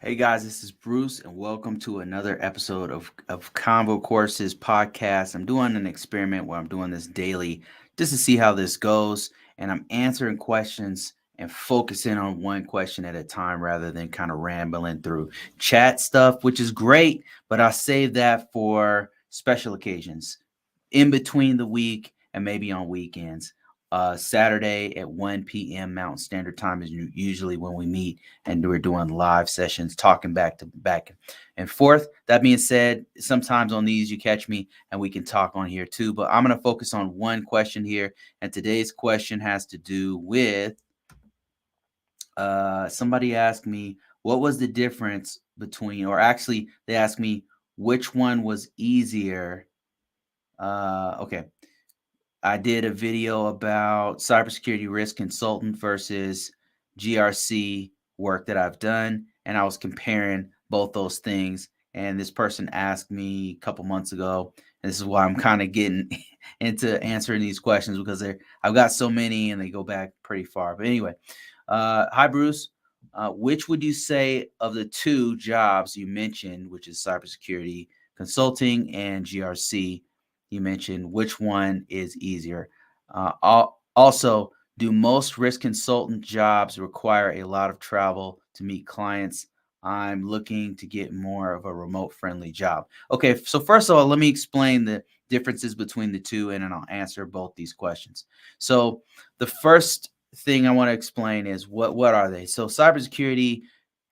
Hey guys, this is Bruce, and welcome to another episode of ConvoCourses podcast. I'm doing an experiment where I'm doing this daily just to see how this goes, and I'm answering questions and focusing on one question at a time rather than kind of rambling through chat stuff, which is great, but I save that for special occasions in between the week and maybe on weekends. Saturday at 1 p.m. Mountain Standard Time is usually when we meet and we're doing live sessions, talking back and forth. That being said, sometimes on these you catch me and we can talk on here too. But I'm going to focus on one question here, and today's question has to do with somebody asked me what was the difference between, or actually they asked me which one was easier. Okay, I did a video about cybersecurity risk consultant versus GRC work that I've done, and I was comparing both those things. And this person asked me a couple months ago, and this is why I'm kind of getting into answering these questions because I've got so many and they go back pretty far. But anyway, hi Bruce. Which would you say of the two jobs you mentioned, which is cybersecurity consulting and GRC, you mentioned, which one is easier? Also, do most risk consultant jobs require a lot of travel to meet clients? I'm looking to get more of a remote friendly job. Okay, so first of all, let me explain the differences between the two and then I'll answer both these questions. So, the first thing I want to explain is what are they? So, cybersecurity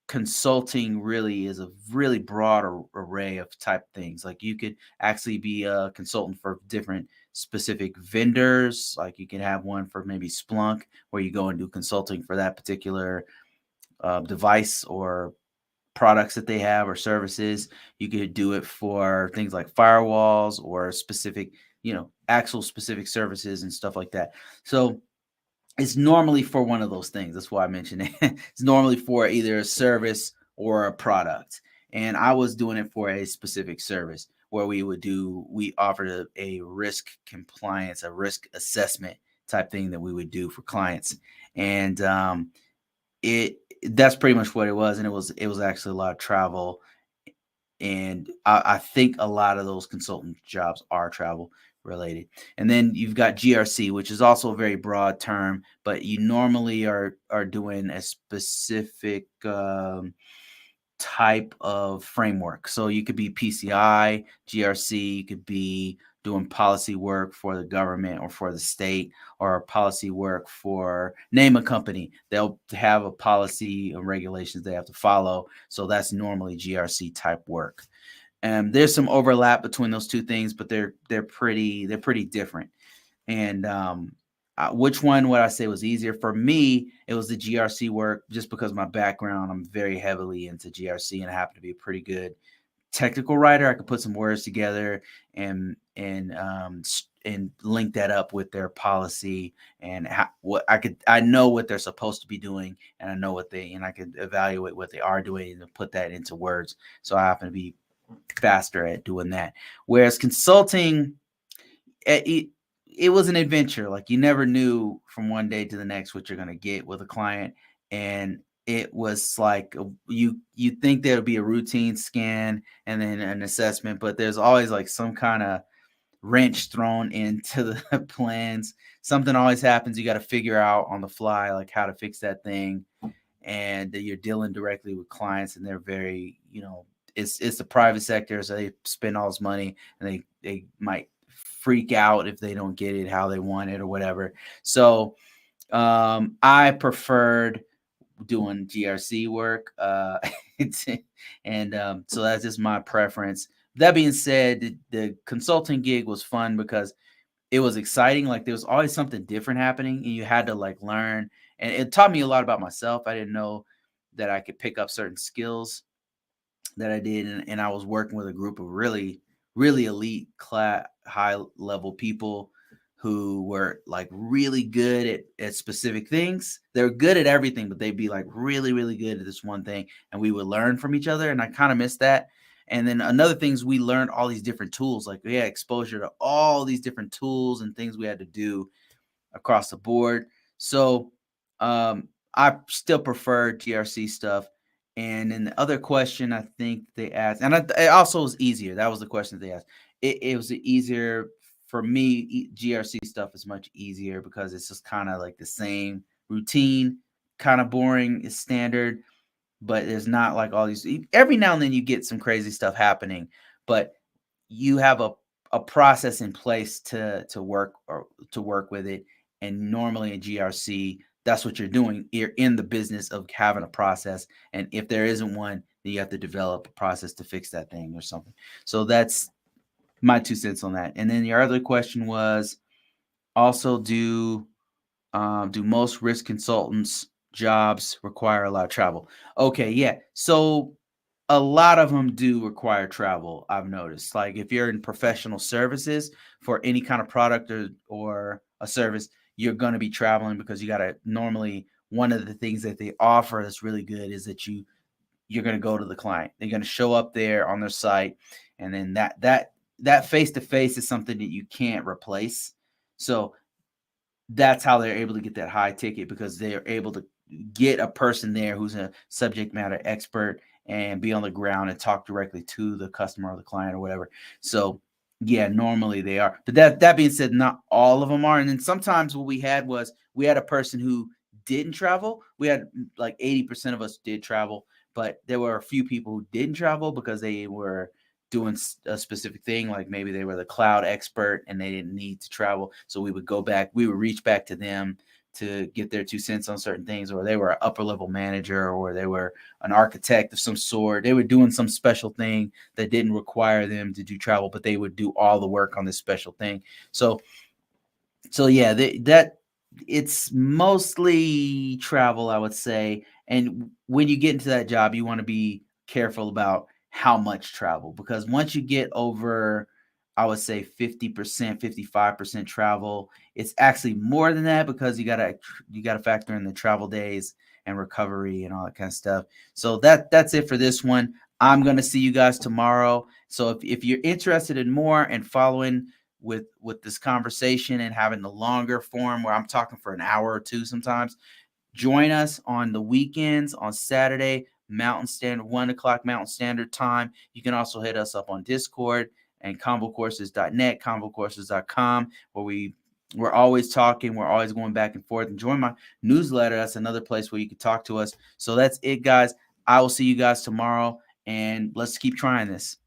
consulting really is a really broad array of type things. Like you could actually be a consultant for different specific vendors. Like you can have one for maybe Splunk, where you go and do consulting for that particular device or products that they have or services. You could do it for things like firewalls or specific, actual specific services and stuff like that. So it's normally for one of those things. That's why I mentioned it. It's normally for either a service or a product. And I was doing it for a specific service where we offered a risk compliance, a risk assessment type thing that we would do for clients. And it that's pretty much what it was. And it was actually a lot of travel, and I think a lot of those consultant jobs are travel related. And then you've got GRC, which is also a very broad term, but you normally are doing a specific type of framework. So you could be PCI, GRC, you could be doing policy work for the government or for the state, or policy work for name a company. They'll have a policy and regulations they have to follow. So that's normally GRC type work. There's some overlap between those two things, but they're pretty different. And which one would I say was easier for me? It was the GRC work, just because my background, I'm very heavily into GRC, and I happen to be a pretty good technical writer. I could put some words together and link that up with their policy, and I know what they're supposed to be doing, and I could evaluate what they are doing and put that into words. So I happen to be faster at doing that. Whereas consulting, it was an adventure. Like you never knew from one day to the next what you're going to get with a client. And it was like you think there'll be a routine scan and then an assessment, but there's always like some kind of wrench thrown into the plans. Something always happens. You got to figure out on the fly like how to fix that thing. And you're dealing directly with clients, and they're very, it's the private sector, so they spend all this money, and they might freak out if they don't get it how they want it or whatever. So I preferred doing GRC work, and so that's just my preference. That being said, the consulting gig was fun because it was exciting. Like there was always something different happening, and you had to like learn. And it taught me a lot about myself. I didn't know that I could pick up certain skills that I did, and I was working with a group of really, really elite, class, high level people who were like really good at specific things. They're good at everything, but they'd be like really, really good at this one thing, and we would learn from each other. And I kind of missed that. And then another thing is we learned all these different tools. Like we had exposure to all these different tools and things we had to do across the board. So I still prefer GRC stuff. And then the other question I think they asked, and it also was easier. That was the question they asked. It was easier for me. GRC stuff is much easier because it's just kind of like the same routine, kind of boring, is standard, but there's not like all these. Every now and then you get some crazy stuff happening, but you have a process in place to work or to work with it. And normally in GRC, that's what you're doing. You're in the business of having a process, and if there isn't one, then you have to develop a process to fix that thing or something. So that's my 2 cents on that. And then your other question was also do most risk consultants jobs require a lot of travel? Okay, yeah. So a lot of them do require travel, I've noticed. Like if you're in professional services for any kind of product or a service, you're going to be traveling because you got to normally one of the things that they offer that's really good is that you're going to go to the client. They're going to show up there on their site, and then that face to face is something that you can't replace. So that's how they're able to get that high ticket, because they're able to get a person there who's a subject matter expert and be on the ground and talk directly to the customer or the client or whatever. So yeah, normally they are. But that being said, not all of them are. And then sometimes what we had was we had a person who didn't travel. We had like 80% of us did travel, but there were a few people who didn't travel because they were doing a specific thing, like maybe they were the cloud expert and they didn't need to travel. So we would go back, we would reach back to them to get their 2 cents on certain things, or they were an upper level manager, or they were an architect of some sort. They were doing some special thing that didn't require them to do travel, but they would do all the work on this special thing. So yeah, that it's mostly travel, I would say. And when you get into that job, you want to be careful about how much travel, because once you get over, I would say 50%, 55% travel, it's actually more than that, because you gotta factor in the travel days and recovery and all that kind of stuff. So that's it for this one. I'm gonna see you guys tomorrow. So if you're interested in more and following with this conversation and having the longer form where I'm talking for an hour or two sometimes, join us on the weekends on Saturday, Mountain Standard, 1 o'clock Mountain Standard Time. You can also hit us up on Discord and ConvoCourses.net, ConvoCourses.com, where we're always talking. We're always going back and forth. And join my newsletter. That's another place where you can talk to us. So that's it, guys. I will see you guys tomorrow, and let's keep trying this.